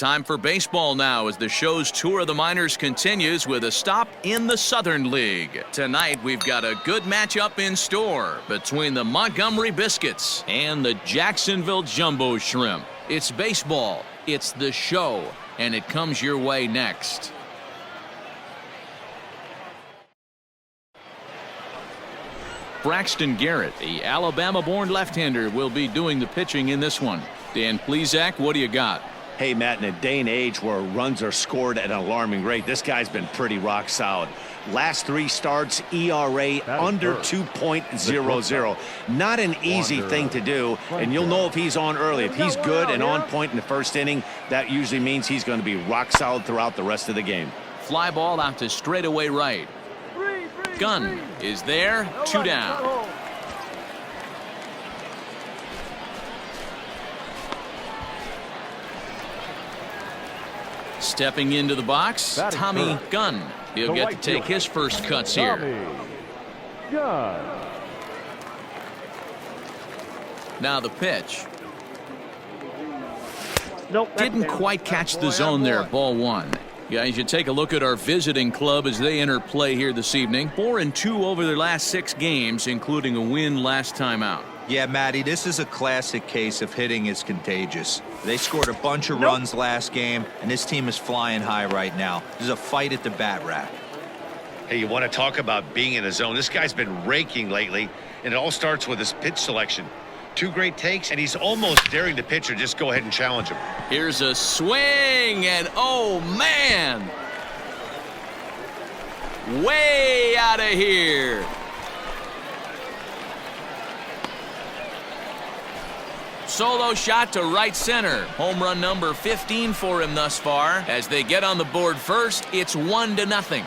time for baseball now as the show's tour of the minors continues with a stop in the Southern League. Tonight we've got a good matchup in store between the Montgomery Biscuits and the Jacksonville Jumbo Shrimp. It's baseball, it's the show, and it comes your way next. Braxton Garrett, the Alabama-born left-hander, will be doing the pitching in this one. Dan Plesac, what do you got? Hey, Matt, in a day and age where runs are scored at an alarming rate, this guy's been pretty rock solid. Last 3 starts, ERA under 2.00. Not an easy thing to do, and you'll know if he's on early. If he's good and on point in the first inning, that usually means he's going to be rock solid throughout the rest of the game. Fly ball out to straightaway right. Gunn is there, 2 down. Stepping into the box, Tommy Gunn. He'll get to take his first cuts here. Now the pitch. Didn't quite catch the zone there, ball 1. Guys, you take a look at our visiting club as they enter play here this evening. 4-2 over their last 6 games, including a win last time out. Yeah, Matty, this is a classic case of hitting is contagious. They scored a bunch of runs last game, and this team is flying high right now. This is a fight at the bat rack. Hey, you want to talk about being in the zone? This guy's been raking lately, and it all starts with his pitch selection. 2 great takes, and he's almost daring the pitcher just go ahead and challenge him. Here's a swing, and oh, man! Way out of here. Solo shot to right center. Home run number 15 for him thus far. As they get on the board first, it's 1-0.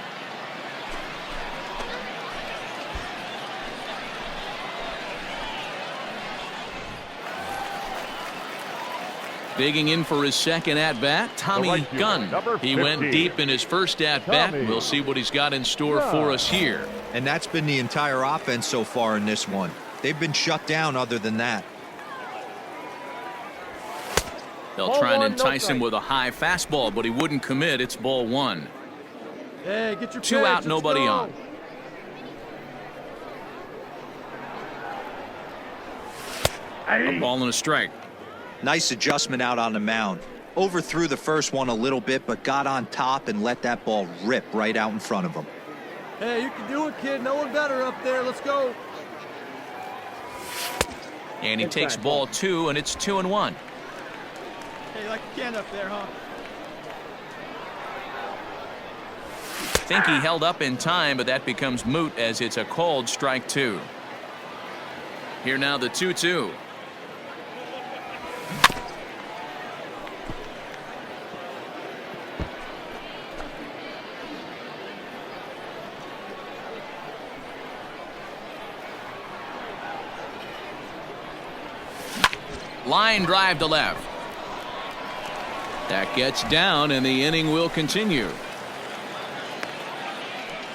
Digging in for his second at-bat, Tommy Gunn. He went deep in his first at-bat. We'll see what he's got in store for us here. And that's been the entire offense so far in this one. They've been shut down other than that. They'll try and entice him with a high fastball, but he wouldn't commit. It's ball 1. Hey, get your 2 pitch. out, nobody on. A ball and a strike. Nice adjustment out on the mound. Overthrew the first one a little bit, but got on top and let that ball rip right out in front of him. Hey, you can do it, kid. No one better up there. Let's go. And he takes ball 2, and it's 2-1. Hey, like a can up there, huh? Think he held up in time, but that becomes moot as it's a called strike 2. Here now the 2-2. Line drive to left. That gets down, and the inning will continue.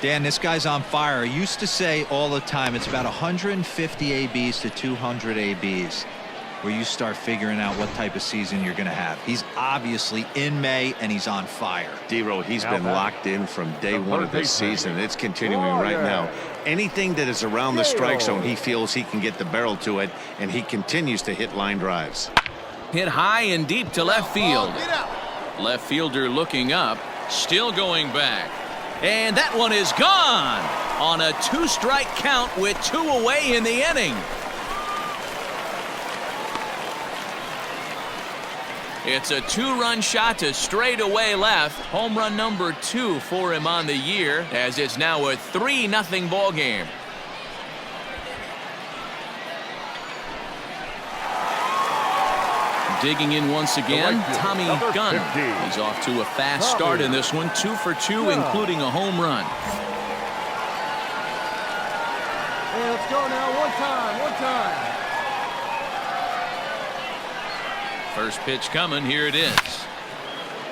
Dan, this guy's on fire. I used to say all the time it's about 150 ABs to 200 ABs where you start figuring out what type of season you're going to have. He's obviously in May, and he's on fire. D-Row, he's been locked in from day 1 of this season. It's continuing right now. Anything that is around the strike zone, he feels he can get the barrel to it, and he continues to hit line drives. Hit high and deep to left field. Left fielder looking up, still going back. And that one is gone on a 2-strike count with 2 away in the inning. It's a 2-run shot to straightaway left. Home run number 2 for him on the year, as it's now a 3-0 ball game. Digging in once again, Tommy Gunn. He's off to a fast start in this one, 2 for 2, including a home run. Hey, let's go now. One time. First pitch coming, here it is.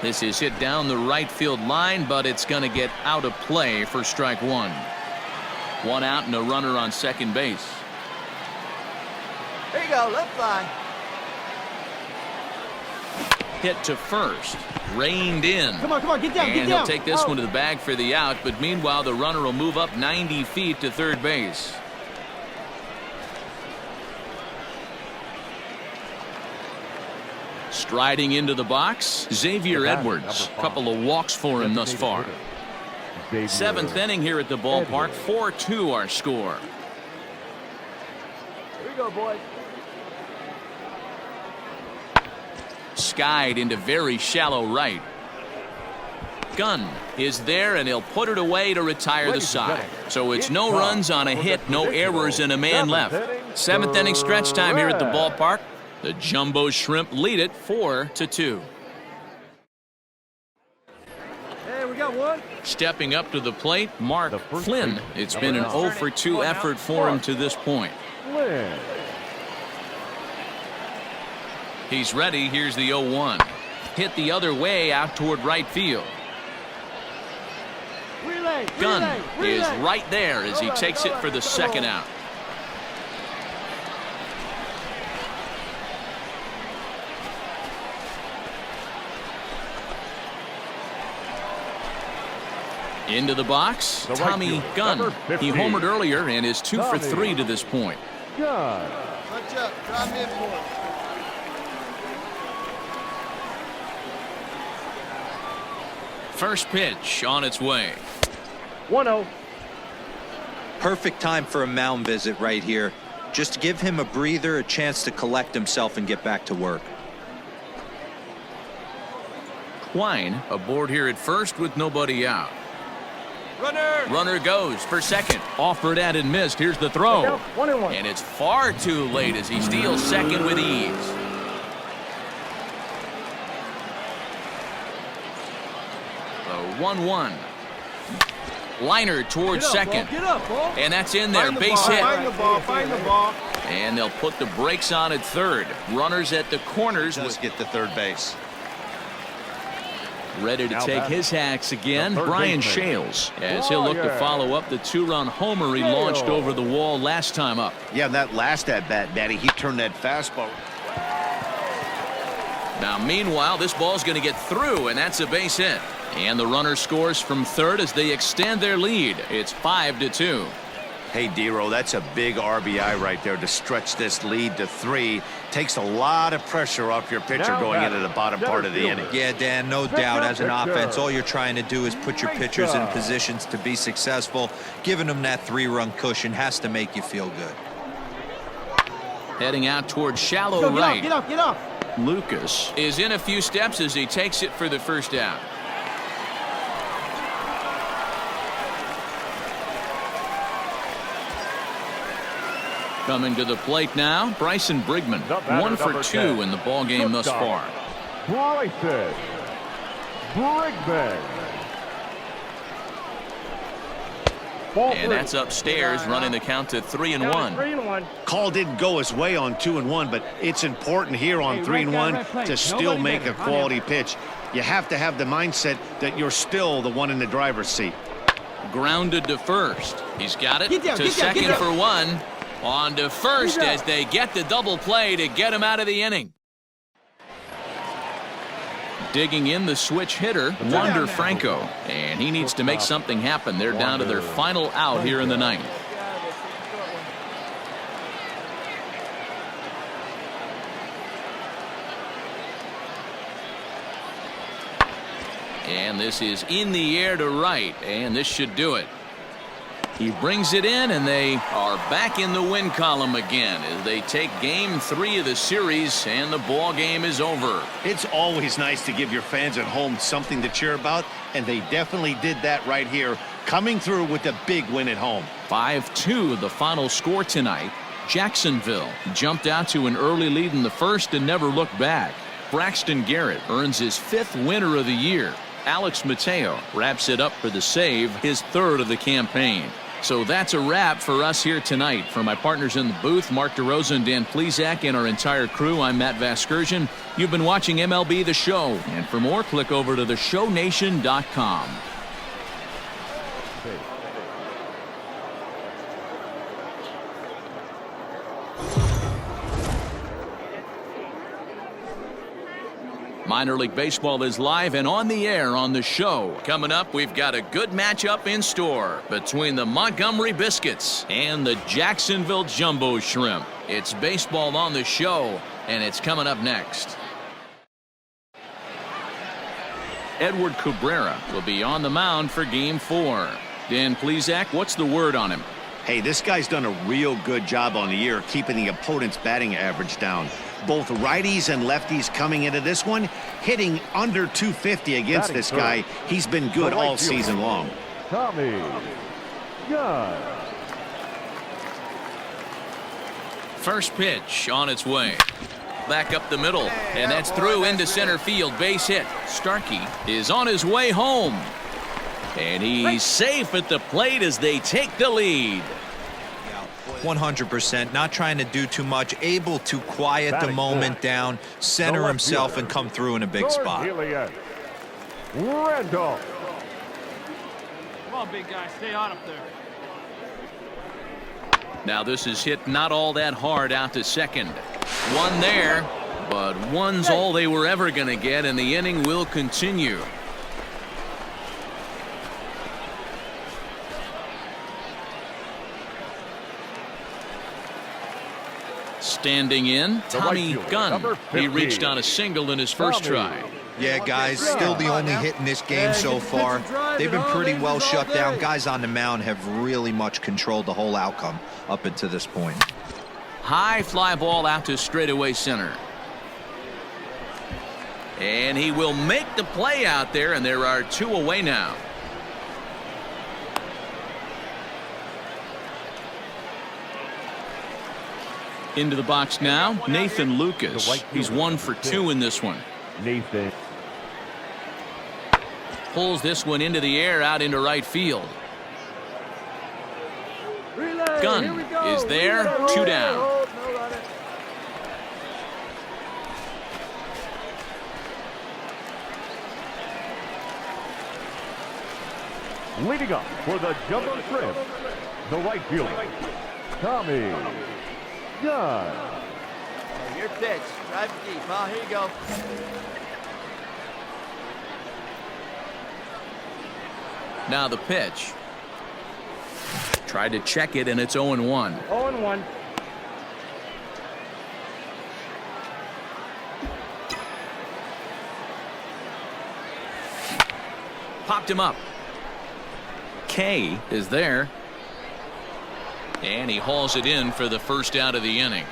This is hit down the right field line, but it's going to get out of play for strike 1. 1 out and a runner on second base. Here you go, left line. Hit to first. Reined in. Come on, get down, and get down. he'll take this Out. one to the bag for the out, but meanwhile the runner will move up 90 feet to third base. Striding into the box, Xavier Edwards. Couple of walks for him thus far. Seventh inning here at the ballpark. 4-2 our score. Here we go, boys. Skied into very shallow right. Gunn is there, and he'll put it away to retire the side. So it's no runs on a hit, no errors, and a man left. Seventh inning stretch time here at the ballpark. The Jumbo Shrimp lead it 4-2. Hey, we got one. Stepping up to the plate, Mark Flynn. It's been an 0-for-2 effort for him to this point. He's ready. Here's the 0-1. Hit the other way out toward right field. Gunn is right there as he takes it for the second out. Into the box, Tommy Gunn. He homered earlier and is 2 for 3 to this point. Punch up, drive in for it. First pitch on its way. 1-0. Perfect time for a mound visit right here. Just to give him a breather, a chance to collect himself and get back to work. Quine aboard here at first with nobody out. Runner goes for second. Offered at and missed. Here's the throw. 1-1. And it's far too late as he steals second with ease. The 1-1. Liner towards second. Get up, ball. And that's in there. Find the Base ball, hit. Find the ball. And they'll put the brakes on at third. Runners at the corners. Does get to third base. Ready to take his hacks again, Brian Shales, as he'll look to follow up the 2-run homer he launched over the wall last time up. Yeah, that last at-bat, Daddy, he turned that fastball. Now, meanwhile, this ball's going to get through, and that's a base hit. And the runner scores from third as they extend their lead. It's 5-2. Hey, Dero, that's a big RBI right there to stretch this lead to 3. Takes a lot of pressure off your pitcher going into the bottom part of the inning. Yeah, Dan, no doubt. As an offense, all you're trying to do is put your pitchers in positions to be successful. Giving them that 3-run cushion has to make you feel good. Heading out towards shallow right. Get up. Lucas is in a few steps as he takes it for the first out. Coming to the plate now, Bryson Brigman. 1 for 2 in the ball game thus far. Bryson Brigman. And that's upstairs, running the count to 3-1. Call didn't go his way on 2-1, but it's important here on 3-1 to still make a quality pitch. You have to have the mindset that you're still the one in the driver's seat. Grounded to first. He's got it Get to second down. for 1. On to first as they get the double play to get him out of the inning. Digging in the switch hitter, Wander Franco. And he needs to make something happen. They're down to their final out here in the ninth. And this is in the air to right, and this should do it. He brings it in, and they are back in the win column again as they take game 3 of the series, and the ball game is over. It's always nice to give your fans at home something to cheer about, and they definitely did that right here, coming through with a big win at home. 5-2 the final score tonight. Jacksonville jumped out to an early lead in the first and never looked back. Braxton Garrett earns his 5th winner of the year. Alex Mateo wraps it up for the save, his 3rd of the campaign. So that's a wrap for us here tonight. For my partners in the booth, Mark DeRosa and Dan Plesac, and our entire crew, I'm Matt Vasgersian. You've been watching MLB The Show. And for more, click over to theshownation.com. Minor League Baseball is live and on the air on the show. Coming up, we've got a good matchup in store between the Montgomery Biscuits and the Jacksonville Jumbo Shrimp. It's baseball on the show, and it's coming up next. Edward Cabrera will be on the mound for Game 4. Dan Plesac, what's the word on him? Hey, this guy's done a real good job on the year keeping the opponent's batting average down. Both righties and lefties coming into this one, hitting under 250 against this guy. He's been good all season long. Tommy Gunn. First pitch on its way. Back up the middle, and that's through into center field. Base hit. Starkey is on his way home. And he's safe at the plate as they take the lead. 100%, not trying to do too much, able to quiet the moment down, center himself, and come through in a big spot. Randolph. Come on, big guy, stay on up there. Now this is hit not all that hard out to second. One there, but one's all they were ever going to get, and the inning will continue. Standing in, Tommy Gunn. He reached on a single in his first try. Yeah, guys, still the only hit in this game so far. They've been pretty well shut down. Guys on the mound have really much controlled the whole outcome up until this point. High fly ball out to straightaway center. And he will make the play out there, and there are two away now. Into the box now, Nathan Lucas. He's 1 for 2 in this one. Nathan Pulls this one into the air out into right field. Gunn is there, 2 down. leading up for the Jumbo Shrimp, the right fielder, Tommy Gunn. Your pitch, drive it deep, huh? Here you go. Now the pitch. Tried to check it, and it's 0-1. 0-1. Popped him up. K is there. And he hauls it in for the first out of the inning.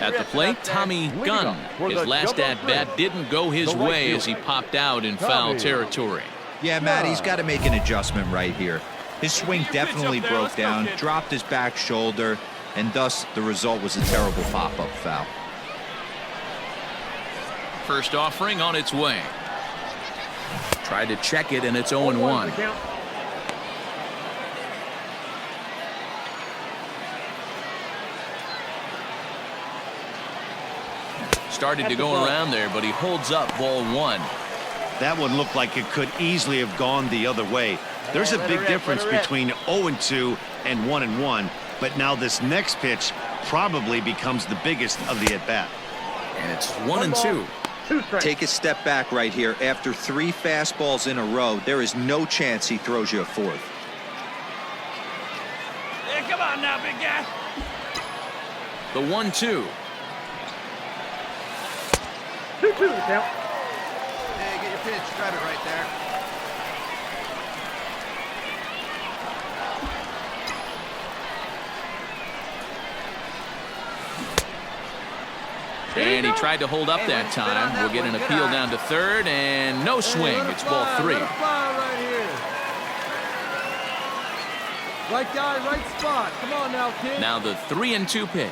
At the plate, Tommy Gunn. His last at-bat didn't go his way as he popped out in foul territory. Yeah, Matt, he's got to make an adjustment right here. His swing definitely broke down, dropped his back shoulder, and thus the result was a terrible pop-up foul. First offering on its way. Tried to check it, and it's 0-1. Started to go around there, but he holds up ball 1. That one looked like it could easily have gone the other way. There's a big difference between 0-2 and 1-1, but now this next pitch probably becomes the biggest of the at-bat. And it's 1-2. Take a step back right here. After 3 fastballs in a row, there is no chance he throws you a fourth. Yeah, come on now, big guy. The 1-2. 2-2 count. Hey, get your pitch. Grab it right there. And he tried to hold up that time. We'll get an appeal down to third, and no swing. It's ball 3. Right guy, right spot. Come on now, kid. Now the 3-2 pitch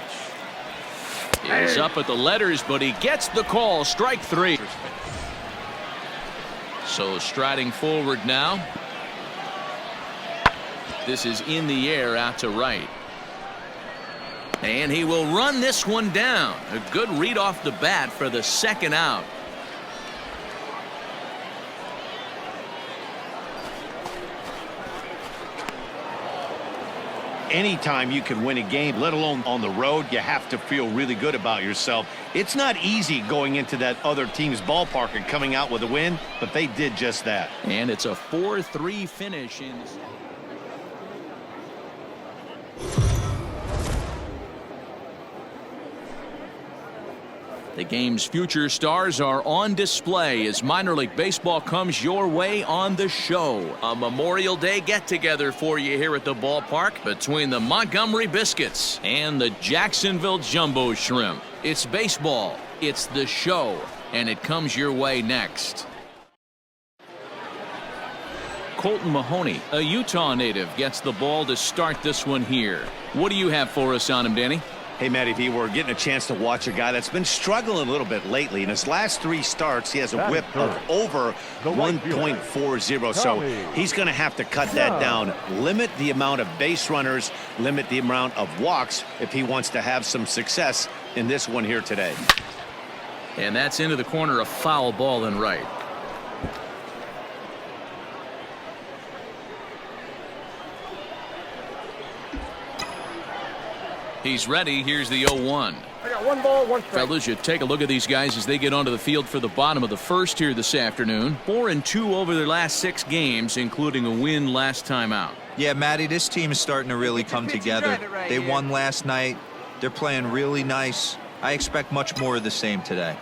is up at the letters, but he gets the call. Strike 3. So striding forward now. This is in the air out to right. And he will run this one down. A good read off the bat for the second out. anytime you can win a game, let alone on the road, you have to feel really good about yourself. It's not easy going into that other team's ballpark and coming out with a win, but they did just that. And it's a 4-3 finish in. The game's future stars are on display as minor league baseball comes your way on the show. A Memorial Day get-together for you here at the ballpark between the Montgomery Biscuits and the Jacksonville Jumbo Shrimp. It's baseball, it's the show, and it comes your way next. Colton Mahoney, a Utah native, gets the ball to start this one here. What do you have for us on him, Danny? Hey, Matty V, we're getting a chance to watch a guy that's been struggling a little bit lately. In his last 3 starts, he has a whip of over 1.40, so he's going to have to cut that down, limit the amount of base runners, limit the amount of walks if he wants to have some success in this one here today. And that's into the corner, a foul ball and right. He's ready. Here's the 0-1. I got 1 ball, 1 strike. Fellas, you take a look at these guys as they get onto the field for the bottom of the first here this afternoon. 4-2 over their last 6 games, including a win last time out. Yeah, Matty, this team is starting to really come together. They won last night. They're playing really nice. I expect much more of the same today.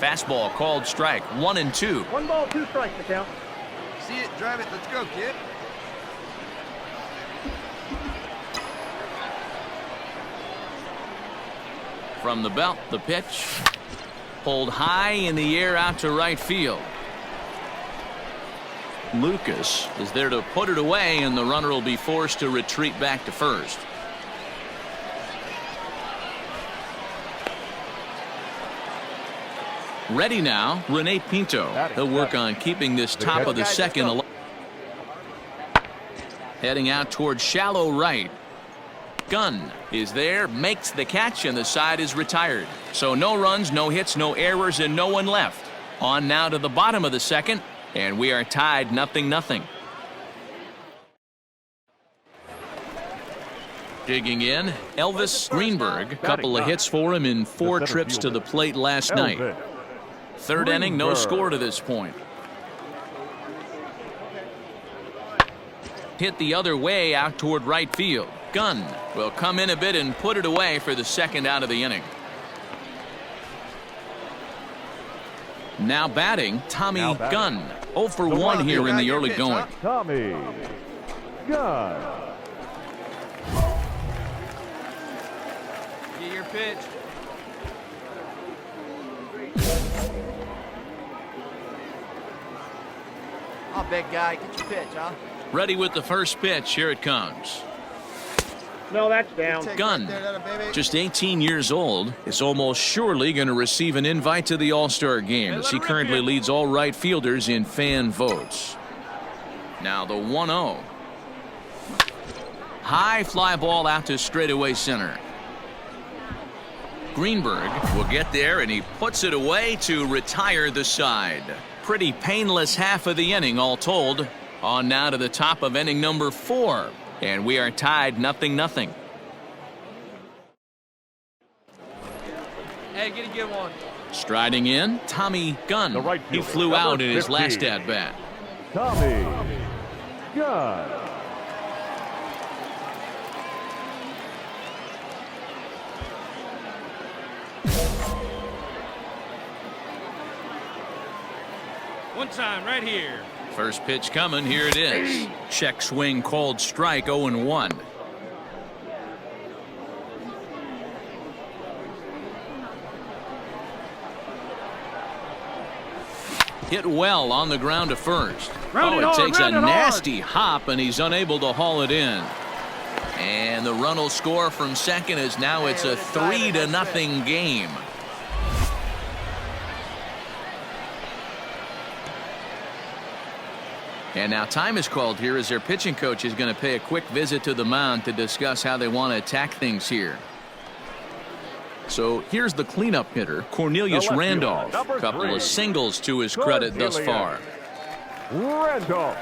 Fastball called strike. 1-2. 1 ball, 2 strikes to count. See it, drive it. Let's go, kid. From the belt, the pitch. Pulled high in the air out to right field. Lucas is there to put it away, and the runner will be forced to retreat back to first. Ready now, Rene Pinto. He'll work on keeping this top of the second alive. Heading out towards shallow right. Gunn is there, makes the catch, and the side is retired. So no runs, no hits, no errors, and no one left. On now to the bottom of the second, and we are tied 0-0. Digging in, Elvis Greenberg. A couple of hits for him in 4 trips to the plate last night. Third inning, no score to this point. Hit the other way out toward right field. Gunn will come in a bit and put it away for the second out of the inning. Now batting, Tommy Gunn. 0 for 1 here in the early going. Tommy Gunn. Get your pitch. Oh, big guy, get your pitch, huh? Ready with the first pitch. Here it comes. No, that's down. Gunn, just 18 years old, is almost surely going to receive an invite to the All-Star game as he currently leads all right fielders in fan votes. Now the 1-0. High fly ball out to straightaway center. Greenberg will get there, and he puts it away to retire the side. Pretty painless half of the inning all told. On now to the top of inning number 4. And we are tied 0-0. Hey, get a good one. Striding in, Tommy Gunn. He flew out in his last at-bat. Tommy Gunn. One time, right here. First pitch coming. Here it is. Check swing called strike. 0-1. Hit well on the ground to first. It takes a nasty hop, and he's unable to haul it in. And the run will score from second as now it's a 3-0 game. And now time is called here as their pitching coach is going to pay a quick visit to the mound to discuss how they want to attack things here. So here's the cleanup hitter, Cornelius Randolph. A couple of singles to his credit thus far. Randolph.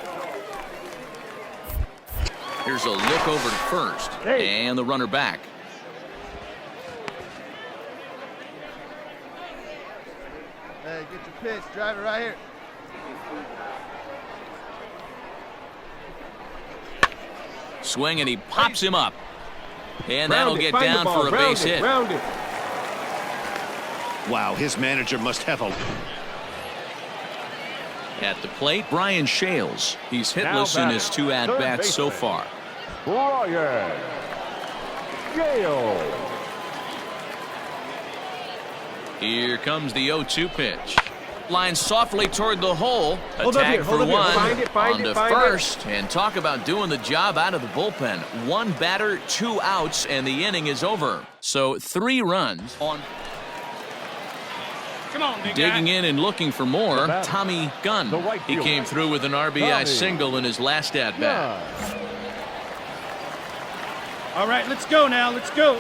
Here's a look over to first. And the runner back. Hey, get your pitch. Drive it right here. Swing, and he pops him up. And that'll get down for a base hit. Wow, his manager must have a... At the plate, Brian Shales. He's hitless in his 2 at-bats so far. Brian Shales. Here comes the 0-2 pitch. Line softly toward the hole. A tag for one. On to first. And talk about doing the job out of the bullpen. 1 batter, 2 outs, and the inning is over. So 3 runs on. Come on, big Digging guy. in and looking for more, Tommy Gunn. He came through with an RBI single in his last at-bat. All right, let's go now. Let's go.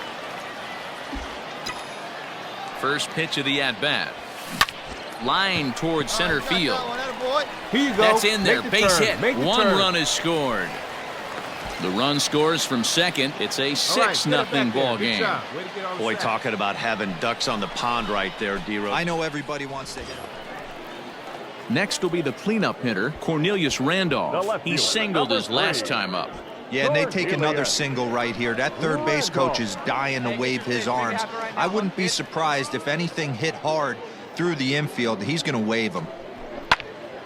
First pitch of the at-bat. Line towards center field. Here you go. That's in there. Make the Base turn. hit. Make the 1 turn. run is scored. The run scores from second. It's a 6-0 ball game. Boy, talking about having ducks on the pond right there, D-Rose. I know everybody wants to hit. Next will be the cleanup hitter, Cornelius Randolph. He singled his last time up. Yeah, and they take another single right here. That third base coach is dying to wave his arms. I wouldn't be surprised if anything hit hard through the infield. He's going to wave them.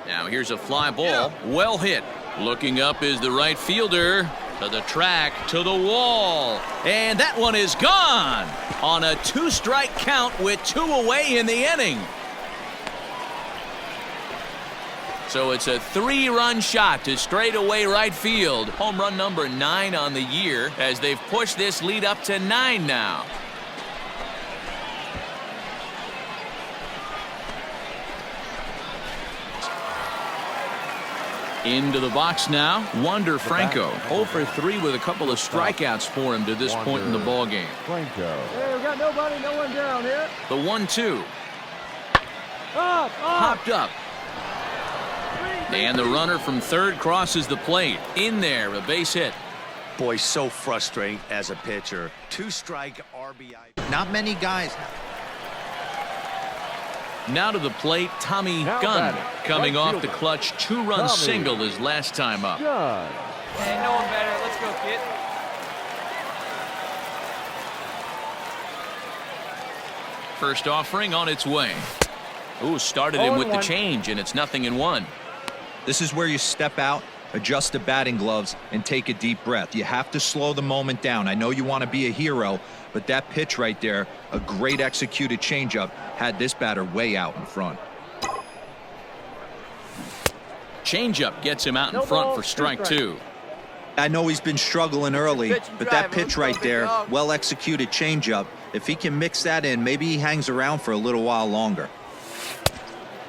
Now here's a fly ball. Well hit. Looking up is the right fielder. To the track, to the wall. And that one is gone on a 2-strike count with 2 away in the inning. So it's a 3-run shot to straightaway right field. Home run number 9 on the year as they've pushed this lead up to 9 now. Into the box now, Wander Franco. 0 for 3 with a couple of strikeouts for him to this point in the ball game. Franco. Hey, we got nobody, no one down here. The 1-2. Up. Popped up. And the runner from third crosses the plate. In there, a base hit. Boy, so frustrating as a pitcher. 2-strike RBI. Not many guys. Now to the plate, Tommy Gunn. Coming off the clutch 2-run single his last time up. Gunn. Hey, no one better. Let's go, kid. First offering on its way. Ooh, started him with the change, and it's 0-1. This is where you step out, adjust the batting gloves, and take a deep breath. You have to slow the moment down. I know you want to be a hero, but that pitch right there, a great executed changeup, had this batter way out in front. Changeup gets him out in front for strike 2. I know he's been struggling early, but that pitch right there, well executed changeup, if he can mix that in, maybe he hangs around for a little while longer.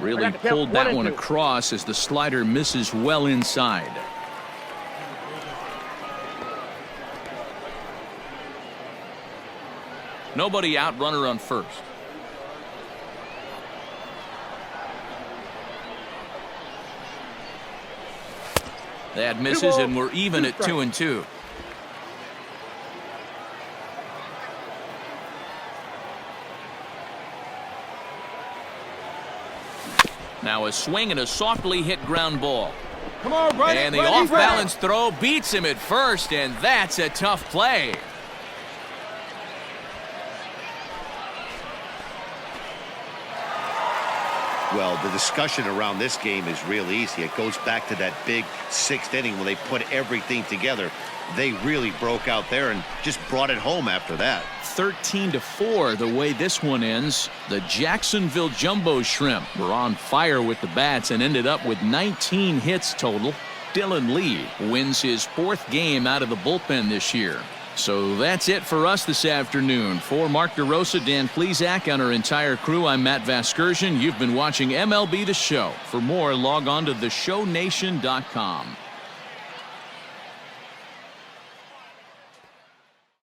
Really pulled that one across as the slider misses well inside. Nobody out, runner on first. That misses, and we're even at 2-2. Now a swing and a softly hit ground ball. Come on, buddy. And the off-balance throw beats him at first, and that's a tough play. Well, the discussion around this game is real easy. It goes back to that big 6th inning when they put everything together. They really broke out there and just brought it home after that. 13-4 the way this one ends. The Jacksonville Jumbo Shrimp were on fire with the bats and ended up with 19 hits total. Dylan Lee wins his 4th game out of the bullpen this year. So that's it for us this afternoon. For Mark DeRosa, Dan Plesac, and our entire crew, I'm Matt Vasgersian. You've been watching MLB The Show. For more, log on to theshownation.com.